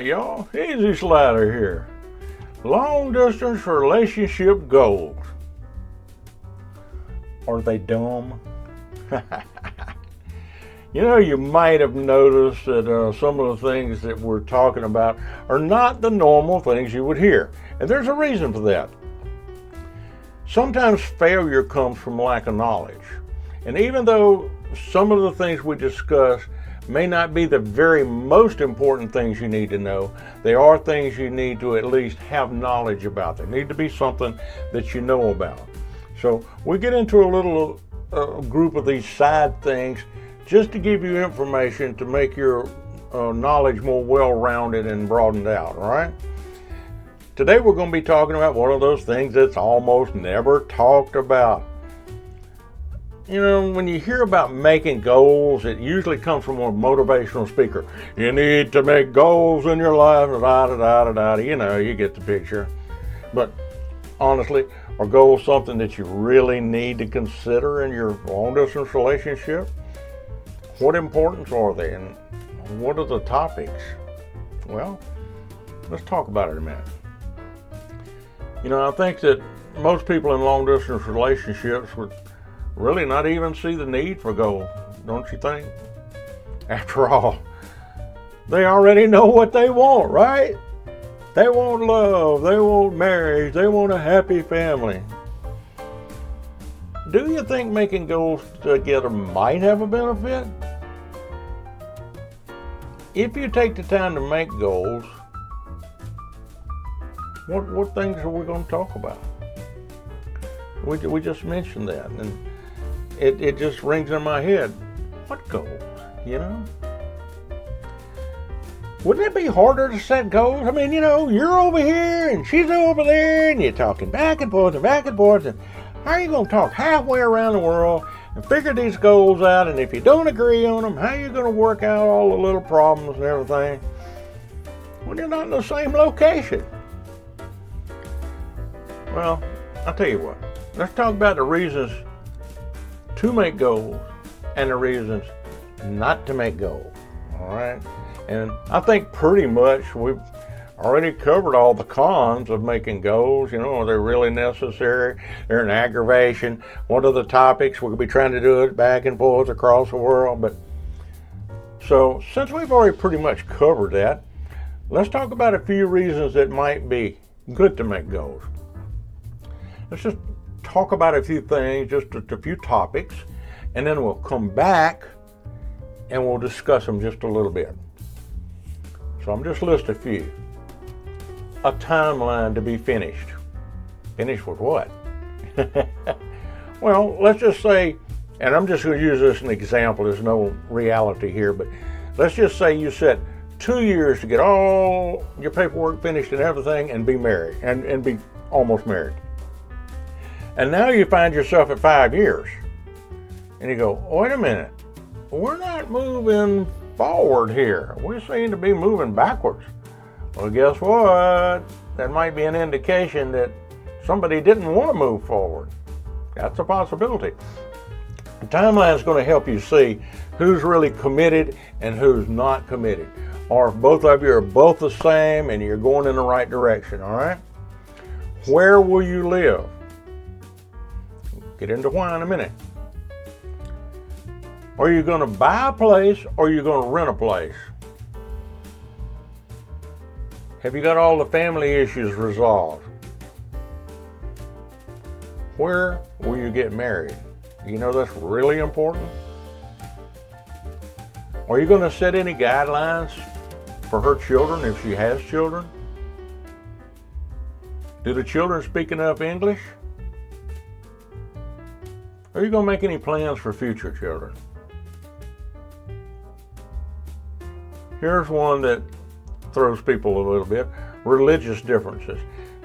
right, y'all. Easy Slider here. Long distance relationship goals. Are they dumb? You might have noticed that some of the things that we're talking about are not the normal things you would hear. And there's a reason for that. Sometimes failure comes from lack of knowledge. And even though some of the things we discuss may not be the very most important things you need to know, they are things you need to at least have knowledge about. They need to be something that you know about. So we get into a little group of these side things just to give you information to make your knowledge more well-rounded and broadened out, all right? Today we're going to be talking about one of those things that's almost never talked about. When you hear about making goals, it usually comes from a motivational speaker. You need to make goals in your life, da-da-da-da-da. You get the picture. But honestly, are goals something that you really need to consider in your long-distance relationship? What importance are they, and what are the topics? Well, let's talk about it a minute. I think that most people in long-distance relationships would really not even see the need for goals, don't you think? After all, they already know what they want, right? They want love, they want marriage, they want a happy family. Do you think making goals together might have a benefit? If you take the time to make goals, what things are we going to talk about? We just mentioned that, and it just rings in my head. What goals, Wouldn't it be harder to set goals? I mean, you're over here and she's over there and you're talking back and forth and back and forth. And how are you going to talk halfway around the world and figure these goals out? And if you don't agree on them, how are you going to work out all the little problems and everything when you're not in the same location? Well, I'll tell you what. Let's talk about the reasons to make goals and the reasons not to make goals. All right? And I think pretty much we've already covered all the cons of making goals. Are they really necessary? They're an aggravation. What are the topics? We'll be trying to do it back and forth across the world. But so since we've already pretty much covered that, let's talk about a few reasons that might be good to make goals. Let's just talk about a few things, just a few topics, and then we'll come back and we'll discuss them just a little bit. So I'm just listing a few. A timeline to be finished. Finished with what? Well, let's just say, and I'm just going to use this as an example, there's no reality here, but let's just say you set 2 years to get all your paperwork finished and everything and be married, and be almost married. And now you find yourself at 5 years. And you go, wait a minute, we're not moving forward here. We seem to be moving backwards. Well, guess what? That might be an indication that somebody didn't want to move forward. That's a possibility. The timeline is going to help you see who's really committed and who's not committed. Or if both of you are both the same and you're going in the right direction, all right? Where will you live? Get into why in a minute. Are you going to buy a place or are you going to rent a place? Have you got all the family issues resolved? Where will you get married? That's really important. Are you going to set any guidelines for her children if she has children? Do the children speak enough English? Are you going to make any plans for future children? Here's one that throws people a little bit. Religious differences.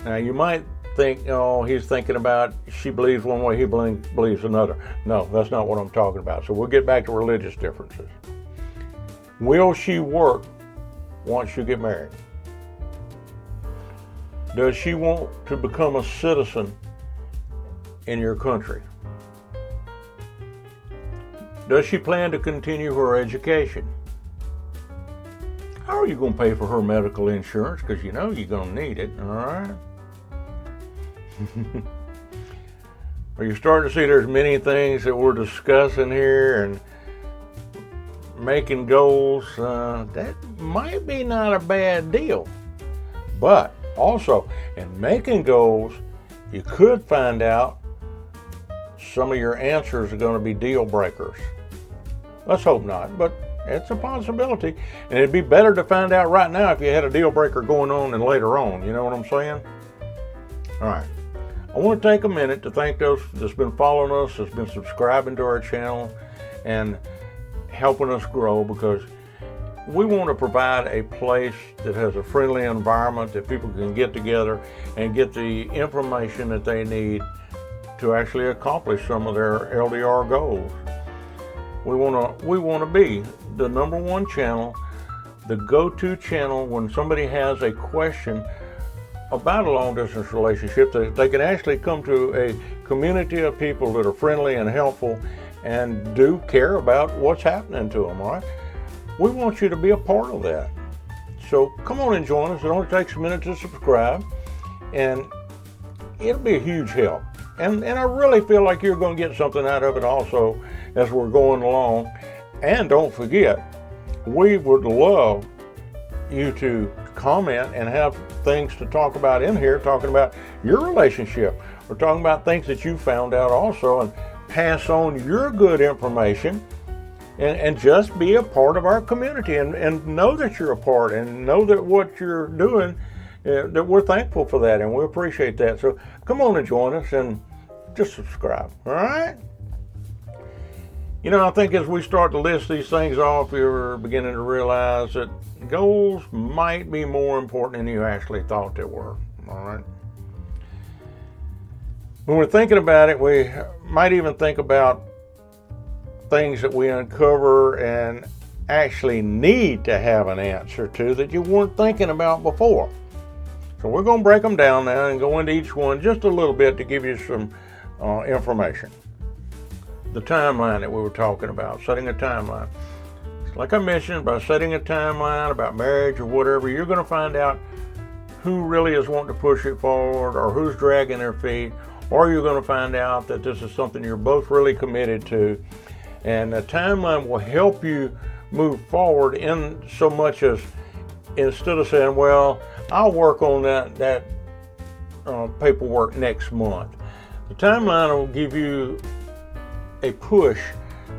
Now you might think, he's thinking about she believes one way, he believes another. No, that's not what I'm talking about. So we'll get back to religious differences. Will she work once you get married? Does she want to become a citizen in your country? Does she plan to continue her education? how are you going to pay for her medical insurance? Because you know you're going to need it, all right? Are you starting to see there's many things that we're discussing here and making goals? That might be not a bad deal. But also, in making goals, you could find out some of your answers are going to be deal breakers. Let's hope not, but it's a possibility. And it'd be better to find out right now if you had a deal breaker going on than later on. You know what I'm saying? All right. I want to take a minute to thank those that's been following us, that's been subscribing to our channel, and helping us grow, because we want to provide a place that has a friendly environment that people can get together and get the information that they need to actually accomplish some of their LDR goals. We want to be the #1 channel, the go-to channel when somebody has a question about a long-distance relationship, that they can actually come to a community of people that are friendly and helpful and do care about what's happening to them, all right? We want you to be a part of that. So come on and join us. It only takes a minute to subscribe, and it'll be a huge help. And I really feel like you're going to get something out of it also as we're going along. And don't forget, we would love you to comment and have things to talk about in here, talking about your relationship. We're talking about things that you found out also, and pass on your good information, and just be a part of our community, and know that you're a part, and know that what you're doing, that we're thankful for that, and we appreciate that. So come on and join us, and just subscribe, all right? You know, I think as we start to list these things off, you're beginning to realize that goals might be more important than you actually thought they were, all right? When we're thinking about it, we might even think about things that we uncover and actually need to have an answer to that you weren't thinking about before. So we're going to break them down now and go into each one just a little bit to give you some information. The timeline that we were talking about, setting a timeline. Like I mentioned, by setting a timeline about marriage or whatever, you're going to find out who really is wanting to push it forward, or who's dragging their feet, or you're going to find out that this is something you're both really committed to. And a timeline will help you move forward in so much as, instead of saying, well, I'll work on that paperwork next month. The timeline will give you a push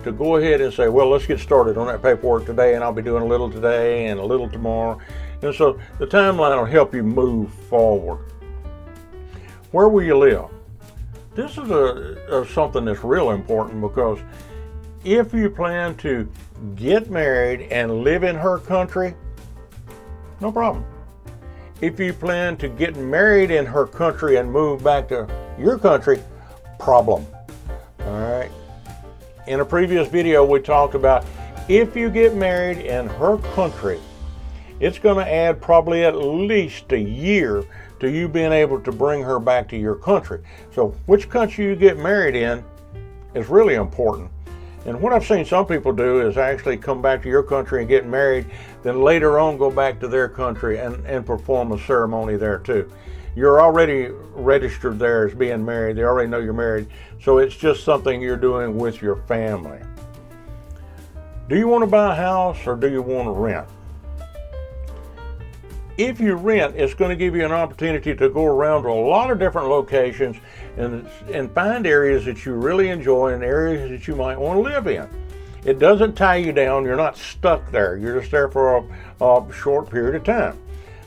to go ahead and say, well, let's get started on that paperwork today, and I'll be doing a little today and a little tomorrow. And so the timeline will help you move forward. Where will you live? This is something that's real important, because if you plan to get married and live in her country, no problem. If you plan to get married in her country and move back to your country, problem. All right. In a previous video, we talked about if you get married in her country, it's going to add probably at least a year to you being able to bring her back to your country. So which country you get married in is really important. And what I've seen some people do is actually come back to your country and get married, then later on go back to their country and perform a ceremony there too. You're already registered there as being married. They already know you're married. So it's just something you're doing with your family. Do you want to buy a house, or do you want to rent? If you rent, it's going to give you an opportunity to go around to a lot of different locations and find areas that you really enjoy and areas that you might want to live in. It doesn't tie you down. You're not stuck there. You're just there for a short period of time.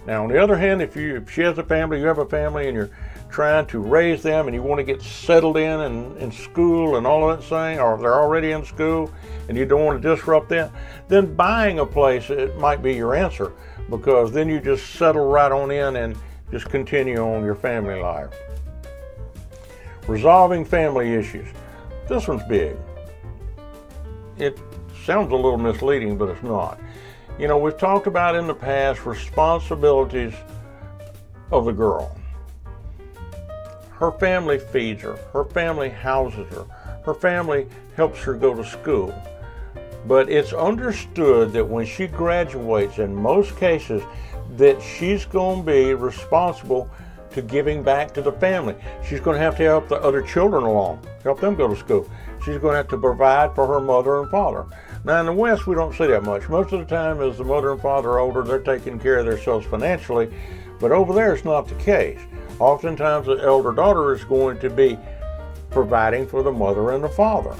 Now, on the other hand, if she has a family, you have a family, and you're trying to raise them, and you want to get settled in school and all of that thing, or they're already in school and you don't want to disrupt that, then buying a place, it might be your answer, because then you just settle right on in and just continue on your family life. Resolving family issues. This one's big. It sounds a little misleading, but it's not. You know, we've talked about in the past responsibilities of the girl. Her family feeds her. Her family houses her. Her family helps her go to school. But it's understood that when she graduates, in most cases, that she's going to be responsible to giving back to the family. She's going to have to help the other children along, help them go to school. She's going to have to provide for her mother and father. Now in the West, we don't see that much. Most of the time, as the mother and father are older, they're taking care of themselves financially. But over there, it's not the case. Oftentimes, the elder daughter is going to be providing for the mother and the father.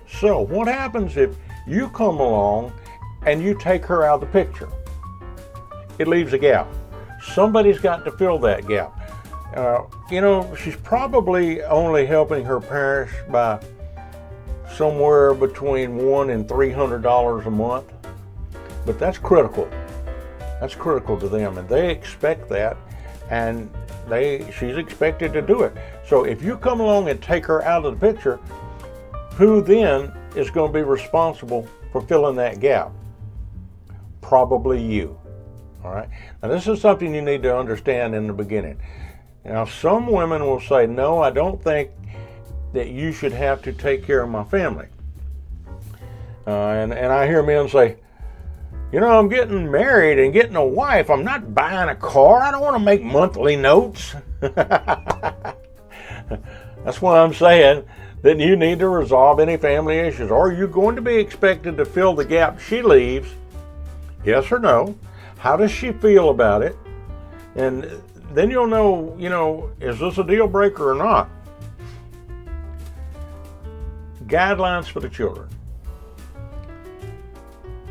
So what happens if you come along and you take her out of the picture? It leaves a gap. Somebody's got to fill that gap. She's probably only helping her parents by somewhere between $100 and $300 a month, but that's critical. That's critical to them, and they expect that, and she's expected to do it. So if you come along and take her out of the picture, who then is going to be responsible for filling that gap? Probably you. All right. Now this is something you need to understand in the beginning. Now some women will say, no, I don't think that you should have to take care of my family. And I hear men say, I'm getting married and getting a wife. I'm not buying a car. I don't want to make monthly notes. That's why I'm saying that you need to resolve any family issues. Are you going to be expected to fill the gap she leaves? Yes or no? How does she feel about it? And then you'll know, is this a deal breaker or not? Guidelines for the children.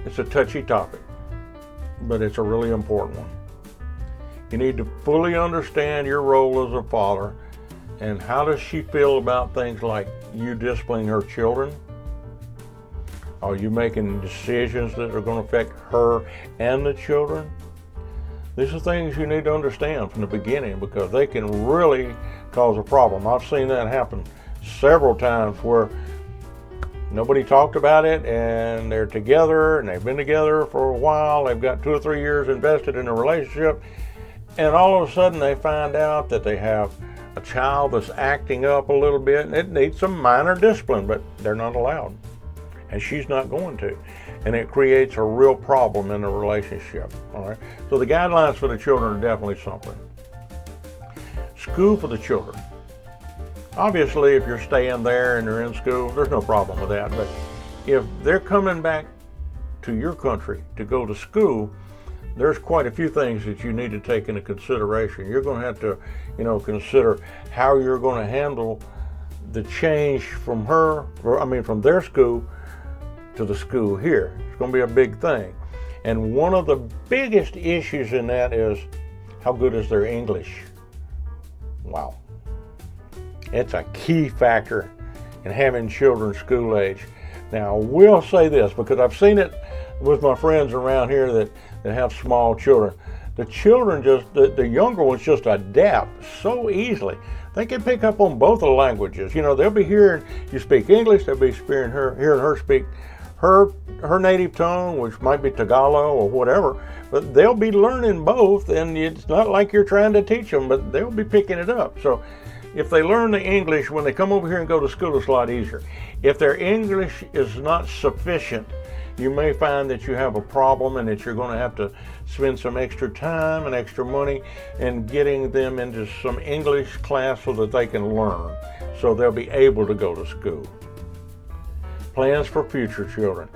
It's a touchy topic, but it's a really important one. You need to fully understand your role as a father, and how does she feel about things like you disciplining her children? Are you making decisions that are going to affect her and the children? These are things you need to understand from the beginning, because they can really cause a problem. I've seen that happen several times where nobody talked about it, and they're together and they've been together for a while. They've got 2 or 3 years invested in a relationship, and all of a sudden they find out that they have a child that's acting up a little bit, and it needs some minor discipline, but they're not allowed. And she's not going to. And it creates a real problem in the relationship. All right. So the guidelines for the children are definitely something. School for the children. Obviously, if you're staying there and they're in school, there's no problem with that. But if they're coming back to your country to go to school, there's quite a few things that you need to take into consideration. You're going to have to, consider how you're going to handle the change from from their school to the school here. It's going to be a big thing. And one of the biggest issues in that is, how good is their English? Wow. It's a key factor in having children school age. Now, I will say this, because I've seen it with my friends around here that have small children. The children the younger ones just adapt so easily. They can pick up on both of the languages. They'll be hearing you speak English, they'll be hearing her speak her native tongue, which might be Tagalog or whatever, but they'll be learning both, and it's not like you're trying to teach them, but they'll be picking it up. So if they learn the English, when they come over here and go to school, it's a lot easier. If their English is not sufficient, you may find that you have a problem, and that you're going to have to spend some extra time and extra money in getting them into some English class so that they can learn, so they'll be able to go to school. Plans for future children.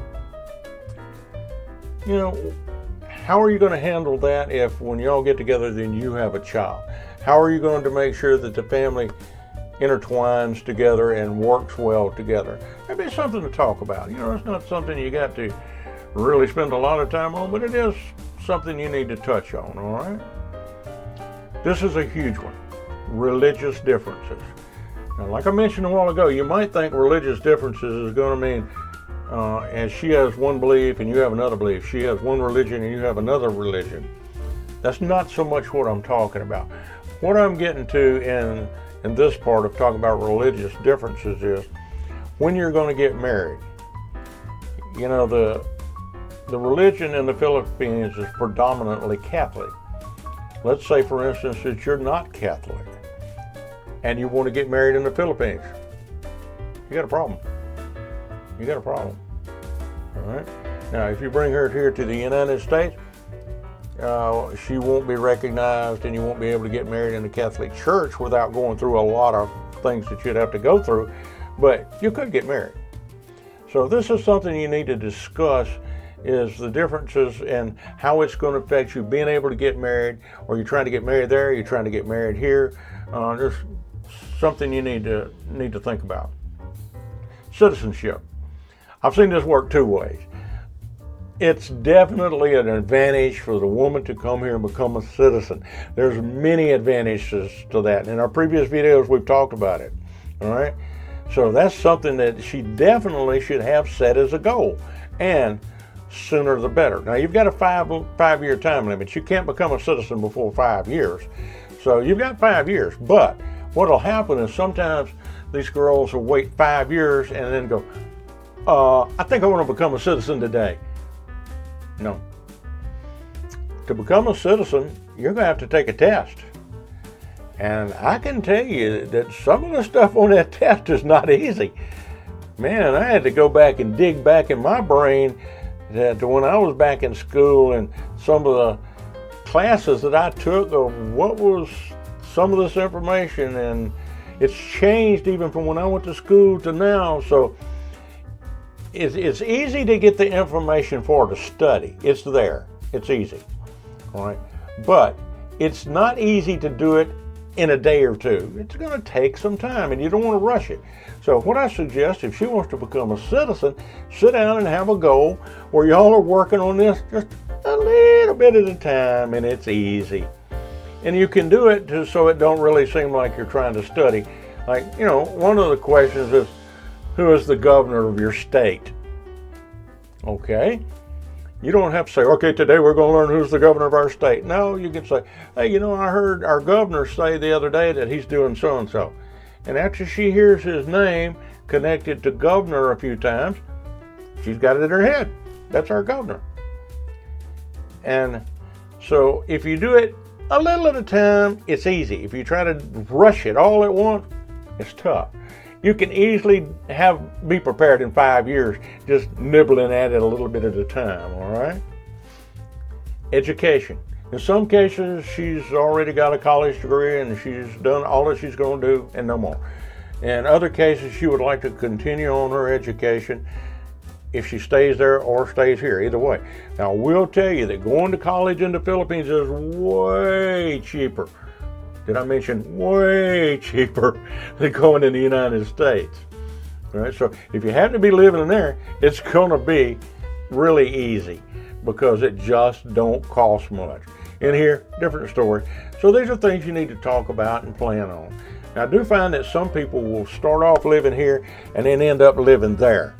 How are you going to handle that if when y'all get together then you have a child? How are you going to make sure that the family intertwines together and works well together? That'd be something to talk about. It's not something you got to really spend a lot of time on, but it is something you need to touch on, all right? This is a huge one. Religious differences. Now, like I mentioned a while ago, you might think religious differences is going to mean and she has one belief and you have another belief. She has one religion and you have another religion. That's not so much what I'm talking about. What I'm getting to in this part of talking about religious differences is when you're going to get married. The religion in the Philippines is predominantly Catholic. Let's say, for instance, that you're not Catholic and you want to get married in the Philippines. You got a problem. All All right. Now, if you bring her here to the United States, she won't be recognized, and you won't be able to get married in the Catholic Church without going through a lot of things that you'd have to go through, but you could get married. So this is something you need to discuss, is the differences and how it's going to affect you being able to get married, or you're trying to get married there, you're trying to get married here. There's something you need to think about. Citizenship. I've seen this work two ways. It's definitely an advantage for the woman to come here and become a citizen. There's many advantages to that. In our previous videos, we've talked about it. All right. So that's something that she definitely should have set as a goal, and sooner the better. Now, you've got a five-year time limit. You can't become a citizen before 5 years. So you've got 5 years. But what'll happen is sometimes these girls will wait 5 years and then go, I think I want to become a citizen today. No. To become a citizen, you're going to have to take a test. And I can tell you that some of the stuff on that test is not easy. Man, I had to go back and dig back in my brain to when I was back in school, and some of the classes that I took of what was some of this information, and it's changed even from when I went to school to now. So it's easy to get the information for her to study. It's there. It's easy. All right. But it's not easy to do it in a day or two. It's going to take some time, and you don't want to rush it. So what I suggest, if she wants to become a citizen, sit down and have a goal where y'all are working on this just a little bit at a time, and it's easy. And you can do it so it don't really seem like you're trying to study. Like, one of the questions is, who is the governor of your state? Okay. You don't have to say, okay, today we're going to learn who's the governor of our state. No, you can say, hey, I heard our governor say the other day that he's doing so-and-so. And after she hears his name connected to governor a few times, she's got it in her head. That's our governor. And so if you do it a little at a time, it's easy. If you try to rush it all at once, it's tough. You can easily be prepared in 5 years, just nibbling at it a little bit at a time, all right? Education. In some cases, she's already got a college degree and she's done all that she's going to do and no more. In other cases, she would like to continue on her education if she stays there or stays here, either way. Now, we'll tell you that going to college in the Philippines is way cheaper. Did I mention way cheaper than going in the United States? All right, so if you happen to be living in there, it's going to be really easy because it just don't cost much. In here, different story. So these are things you need to talk about and plan on. Now, I do find that some people will start off living here and then end up living there.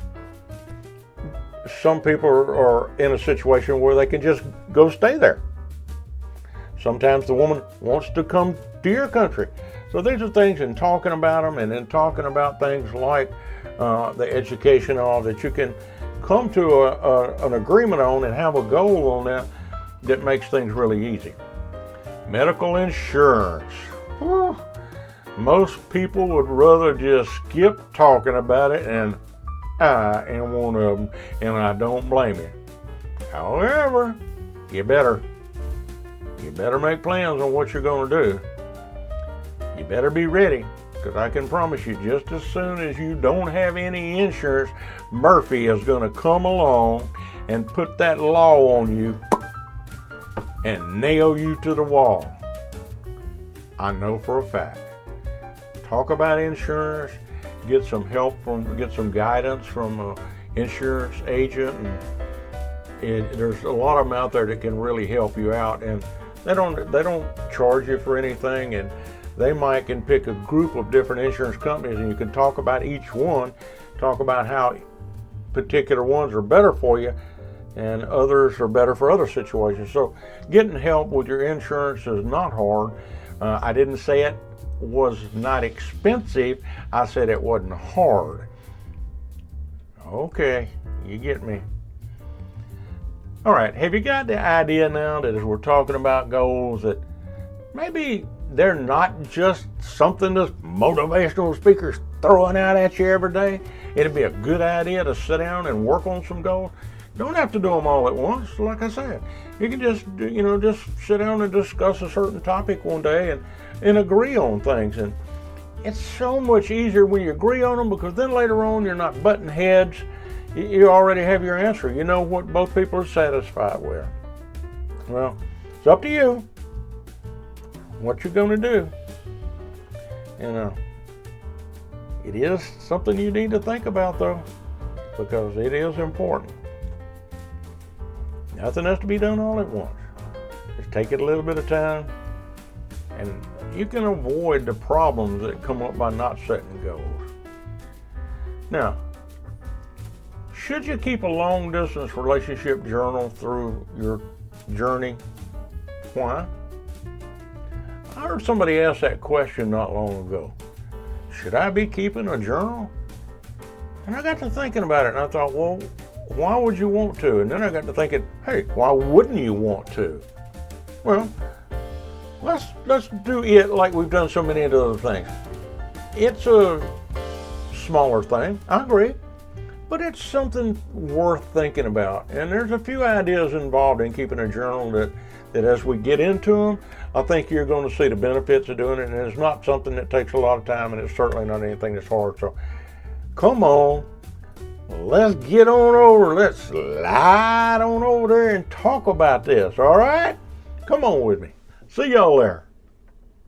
Some people are in a situation where they can just go stay there. Sometimes the woman wants to come to your country. So these are things, in talking about them and then talking about things like the education and all that you can come to an agreement on and have a goal on that makes things really easy. Medical insurance. Whew. Most people would rather just skip talking about it, and I am one of them, and I don't blame you. However, you better make plans on what you're going to do. You better be ready, because I can promise you, just as soon as you don't have any insurance, Murphy is going to come along and put that law on you and nail you to the wall. I know for a fact. Talk about insurance, get some help get some guidance from an insurance agent, and there's a lot of them out there that can really help you out, and they don't charge you for anything, and they can pick a group of different insurance companies, and you can talk about each one, talk about how particular ones are better for you and others are better for other situations. So getting help with your insurance is not hard. I didn't say it was not expensive. I said it wasn't hard. Okay, you get me. All right, have you got the idea now that as we're talking about goals, that maybe they're not just something that motivational speakers throwing out at you every day? it'd be a good idea to sit down and work on some goals. Don't have to do them all at once. Like I said, you can just, just sit down and discuss a certain topic one day and agree on things. And it's so much easier when you agree on them, because then later on you're not butting heads. You already have your answer. You know what both people are satisfied with. Well, it's up to you what you're going to do. It is something you need to think about, though, because it is important. Nothing has to be done all at once. Just take it a little bit of time, and you can avoid the problems that come up by not setting goals. Now, should you keep a long-distance relationship journal through your journey? Why? I heard somebody ask that question not long ago. Should I be keeping a journal? And I got to thinking about it, and I thought, well, why would you want to? And then I got to thinking, hey, why wouldn't you want to? Well, let's do it like we've done so many other things. It's a smaller thing, I agree, but it's something worth thinking about. And there's a few ideas involved in keeping a journal that as we get into them, I think you're going to see the benefits of doing it. And it's not something that takes a lot of time, and it's certainly not anything that's hard. So come on, let's get on over. Let's slide on over there and talk about this, all right? Come on with me. See y'all there.